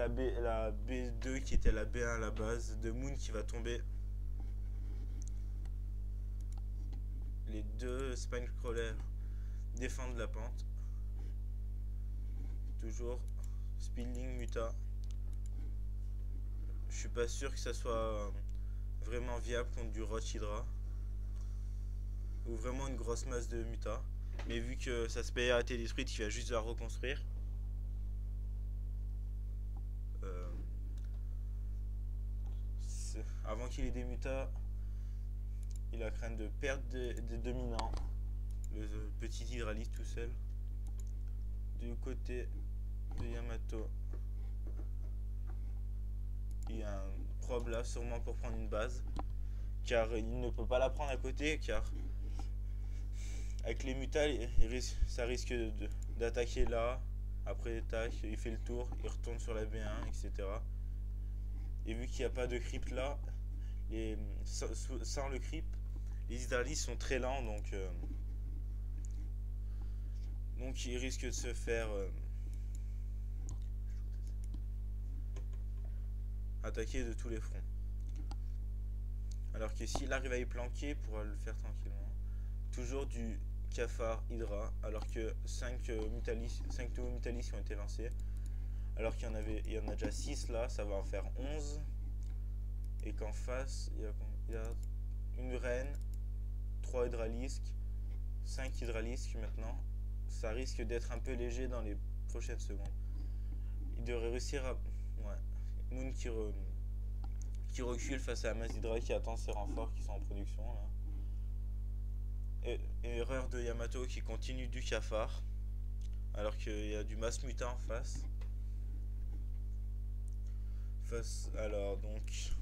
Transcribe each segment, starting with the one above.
la B2 qui était la B1 à la base de Moon qui va tomber. Les deux Spinecrawlers défendent la pente. Toujours Speedling Muta. Je suis pas sûr que ça soit vraiment viable contre du Roach Hydra ou vraiment une grosse masse de Muta. Mais vu que sa spé a été détruite, il va juste la reconstruire. Avant qu'il ait des Muta, il a craint de perdre des dominants. Le petit hydraliste tout seul. Du côté de Yamato, il y a un probe là, sûrement pour prendre une base. Car il ne peut pas la prendre à côté, car avec les mutas, ça risque d'attaquer là. Après tac, il fait le tour, il retourne sur la B1, etc. Et vu qu'il n'y a pas de creep là, sans le creep, les hydralistes sont très lents, donc il risque de se faire attaquer de tous les fronts. Alors que s'il arrive à y planquer, il pourra le faire tranquillement. Toujours du cafard Hydra, alors que 5 nouveaux Mutalis ont été lancés. Alors qu'il y en a déjà 6 là, ça va en faire 11. Et qu'en face, il y a une reine, 3 hydralisques, 5 hydralisques maintenant. Ça risque d'être un peu léger dans les prochaines secondes. Il devrait réussir à... Ouais. Moon qui recule face à la masse d'Hydra qui attend ses renforts qui sont en production là. Et erreur de Yamato qui continue du cafard alors qu'il y a du mass muta en face. Alors donc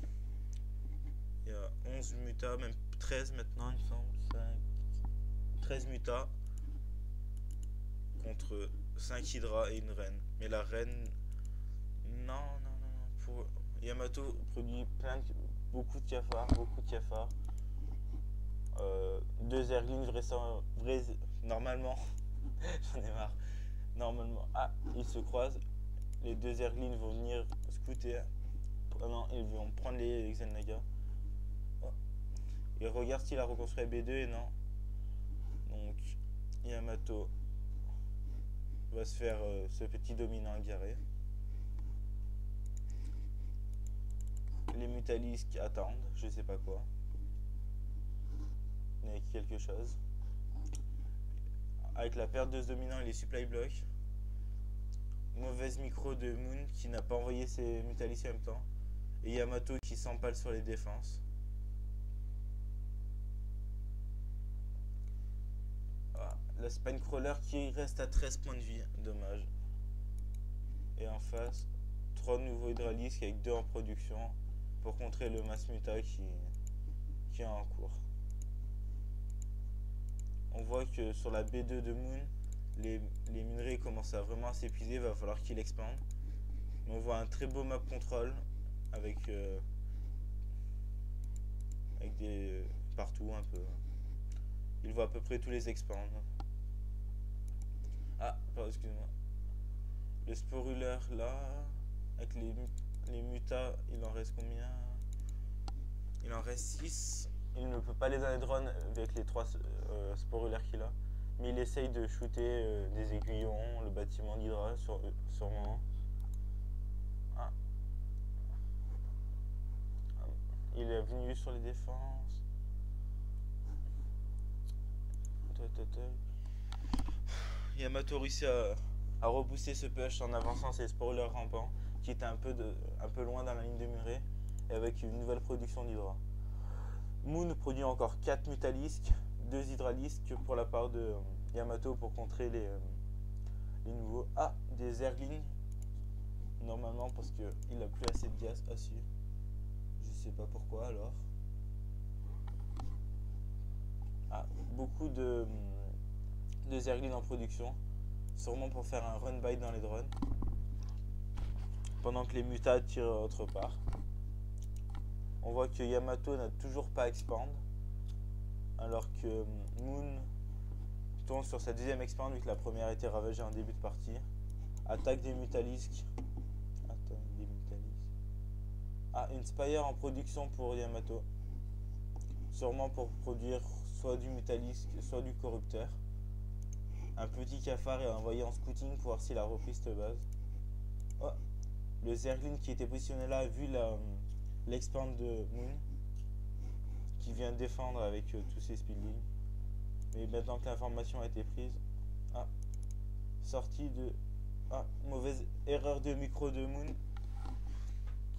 il y a 11 mutas, même 13 maintenant il me semble, 13 mutas contre 5 hydras et une reine. Mais la reine, non, pour Yamato produit beaucoup de cafards, deux Zerglings normalement, j'en ai marre. Normalement, ils se croisent. Les deux Zerglings vont venir scouter. Non, ils vont prendre les Xel'Naga. Et regarde s'il a reconstruit B2 et non. Donc, Yamato va se faire ce petit dominant agarré. Les Mutalisques attendent, je sais pas quoi. Mais quelque chose. Avec la perte de ce dominant et les supply blocks. Mauvaise micro de Moon qui n'a pas envoyé ses Mutalisques en même temps. Et Yamato qui s'empale sur les défenses. Voilà. La Spinecrawler qui reste à 13 points de vie. Dommage. Et en face, 3 nouveaux hydralisques avec 2 en production pour contrer le mass muta qui est en cours. On voit que sur la B2 de Moon, les minerais commencent à vraiment s'épuiser, il va falloir qu'il expande. Mais on voit un très beau map control avec des partout un peu. Il voit à peu près tous les expand. Pardon, excusez-moi. Le sporuleur là, avec les mutas, il en reste combien? Il en reste 6. Il ne peut pas les drones avec les 3 sporulaires qu'il a. Mais il essaye de shooter des aiguillons, le bâtiment d'Hydra sûrement. Il est venu sur les défenses. Yamato réussit à repousser ce push en avançant ses spoilers rampants qui était un peu loin dans la ligne de murée et avec une nouvelle production d'Hydra. Moon produit encore 4 mutalisques, 2 hydralisques pour la part de Yamato pour contrer les nouveaux. Des Zerglings normalement parce qu'il n'a plus assez de gaz. Si. Je sais pas pourquoi alors. Beaucoup de Zerglings en production. Sûrement pour faire un run by dans les drones. Pendant que les mutas tirent autre part. On voit que Yamato n'a toujours pas expand. Alors que Moon tourne sur sa deuxième expand vu que la première a été ravagée en début de partie. Attaque des mutalisques. Ah, une Spire en production pour Yamato. Sûrement pour produire soit du Mutalisk, soit du Corrupteur. Un petit cafard est envoyé en scouting pour voir s'il a repris cette base. Oh, le Zerglin qui était positionné là a vu l'expand de Moon. Qui vient défendre avec tous ses speedlings. Mais maintenant que l'information a été prise. Ah, sortie de... Ah, mauvaise erreur de micro de Moon.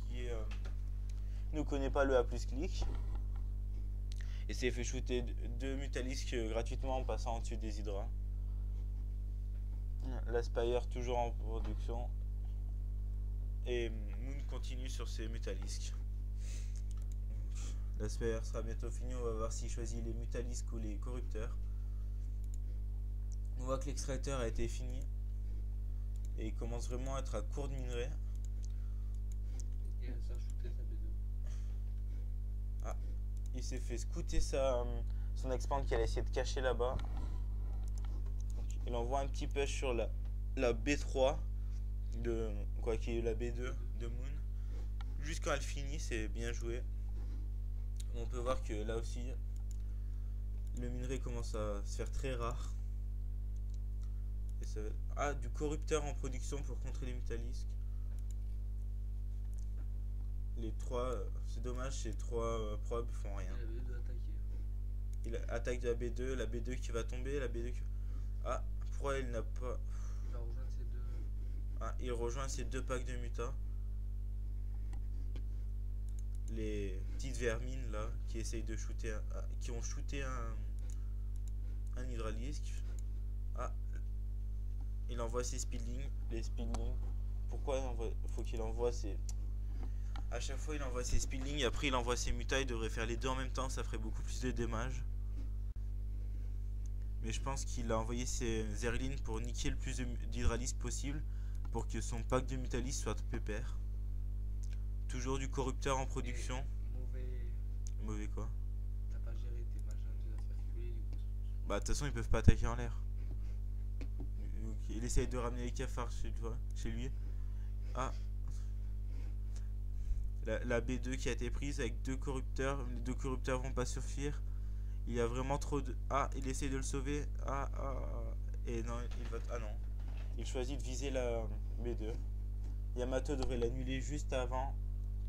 Qui ne connaît pas le A plus clic. Et s'est fait shooter 2 Mutalisks gratuitement en passant au-dessus des Hydras. La Spire toujours en production. Et Moon continue sur ses Mutalisks. La Spire sera bientôt finie. On va voir s'il choisit les Mutalisks ou les Corrupteurs. On voit que l'extracteur a été fini. Et il commence vraiment à être à court de minerais. Et ça a shooté sa B2. Ah, il s'est fait scouter son expand qu'il a essayé de cacher là-bas. Il envoie un petit push sur la B3 de quoi qui est la B2 de Moon. Juste quand elle finit, c'est bien joué. On peut voir que là aussi, le minerai commence à se faire très rare. Et ça... Ah, du corrupteur en production pour contrer les Mutalisks. Les trois, c'est dommage, ces trois probes font rien. Il avait deux attaquer. Il attaque la B2 qui va tomber, la B2 qui... Ah, pourquoi il n'a pas... Il va rejoindre ces deux. Ah, il rejoint ces 2 packs de mutas. Les petites vermines là qui essayent de shooter qui ont shooté un hydralisque. Ah, il envoie ses speedlings. Les speedlings. Pourquoi faut qu'il envoie ses... À chaque fois il envoie ses speedlings et après il envoie ses mutas. Il devrait faire les deux en même temps, ça ferait beaucoup plus de dommages. Mais je pense qu'il a envoyé ses Zerglin pour niquer le plus d'hydralisques possible pour que son pack de mutalistes soit pépère. Toujours du corrupteur en production. Mauvais. Mauvais quoi? T'as pas géré tes machins, tu les as fait reculer. Bah de toute façon ils peuvent pas attaquer en l'air. Il essaye de ramener les cafards chez lui. Ah. La B2 qui a été prise avec 2 corrupteurs. Les 2 corrupteurs vont pas suffire. Il y a vraiment trop de... Ah, il essaye de le sauver. Et non, il va... Ah non. Il choisit de viser la B2. Yamato devrait l'annuler juste avant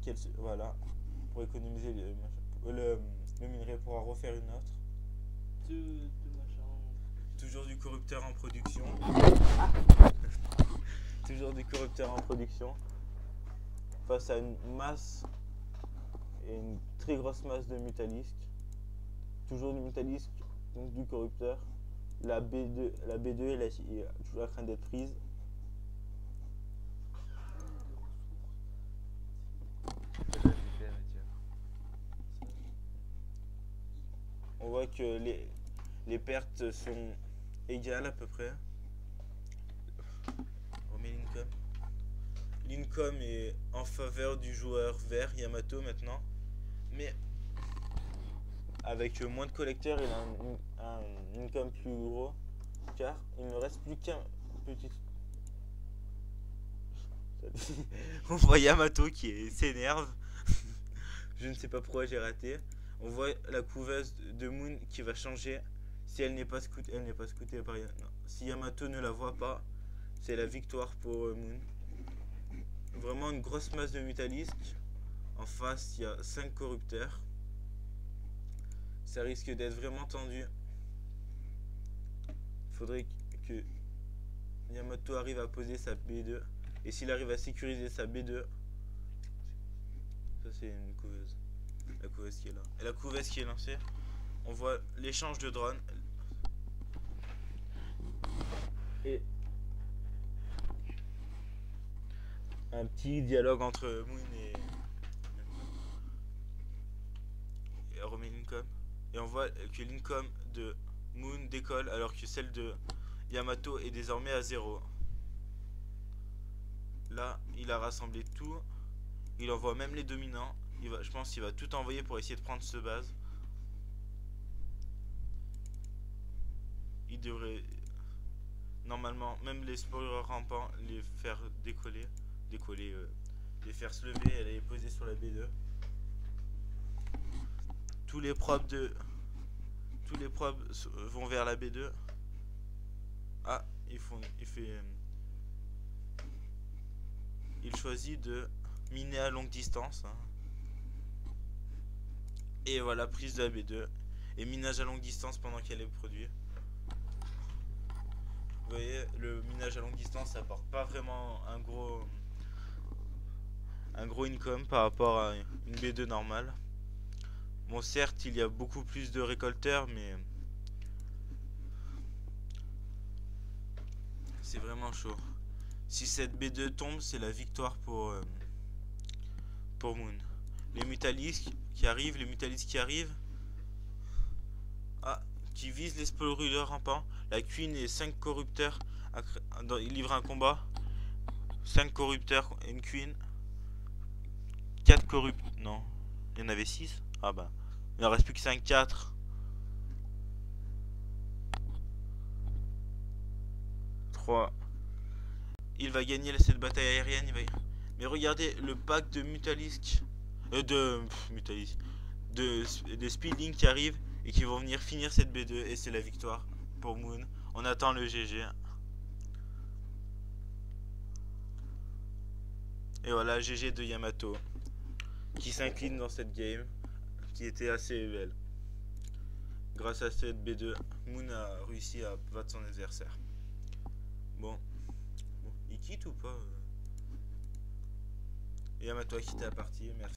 qu'elle se... Voilà. Pour économiser le minerai pour en refaire une autre. Deux machins. Toujours du corrupteur en production. Toujours du corrupteur en production. Face à une masse et une très grosse masse de mutalisques. Toujours du mutalisque, donc du corrupteur. La B2 elle est toujours en train d'être prise. On voit que les pertes sont égales à peu près. On met Lincoln. Lincoln est en faveur du joueur vert Yamato maintenant. Mais avec moins de collecteurs, il a un Lincoln plus gros. Car il ne reste plus qu'un petit... On voit Yamato qui s'énerve. Je ne sais pas pourquoi j'ai raté. On voit la couveuse de Moon qui va changer. Si elle n'est pas scoutée, par Yamato. Si Yamato ne la voit pas, c'est la victoire pour Moon. Vraiment une grosse masse de mutalisques. En face, il y a 5 corrupteurs. Ça risque d'être vraiment tendu. Il faudrait que Yamato arrive à poser sa B2. Et s'il arrive à sécuriser sa B2, ça c'est une couveuse. La couveuse qui est là. Et la couveuse qui est lancée, on voit l'échange de drones. Et un petit dialogue entre Moon et Romain Lincoln. Et on voit que Lincoln de Moon décolle alors que celle de Yamato est désormais à 0. Là, il a rassemblé tout. Il envoie même les dominants. Je pense qu'il va tout envoyer pour essayer de prendre ce base. Il devrait normalement même les spoilers rampants les faire décoller les faire se lever et les poser sur la B2. Tous les probes vont vers la B2. Ah, il choisit de miner à longue distance, hein. Et voilà, prise de la B2 et minage à longue distance pendant qu'elle est produite. Vous voyez, le minage à longue distance ça apporte pas vraiment un gros income par rapport à une B2 normale. Bon, certes, il y a beaucoup plus de récolteurs, mais c'est vraiment chaud. Si cette B2 tombe, c'est la victoire pour Moon. Les Mutalisks qui arrivent. Ah, qui visent les spoilers rampants. La Queen et 5 corrupteurs. Il livre un combat. 5 corrupteurs et une Queen. 4 corrupteurs. Non, il y en avait 6. Ah bah, il en reste plus que 5, 4. 3. Il va gagner cette bataille aérienne. Mais regardez le pack de Mutalisk. De Speedlink qui arrive et qui vont venir finir cette B2 et c'est la victoire pour Moon. On attend le GG. Et voilà, GG de Yamato qui s'incline dans cette game qui était assez belle. Grâce à cette B2, Moon a réussi à battre son adversaire. Bon, il quitte ou pas? Yamato a quitté la partie, merci.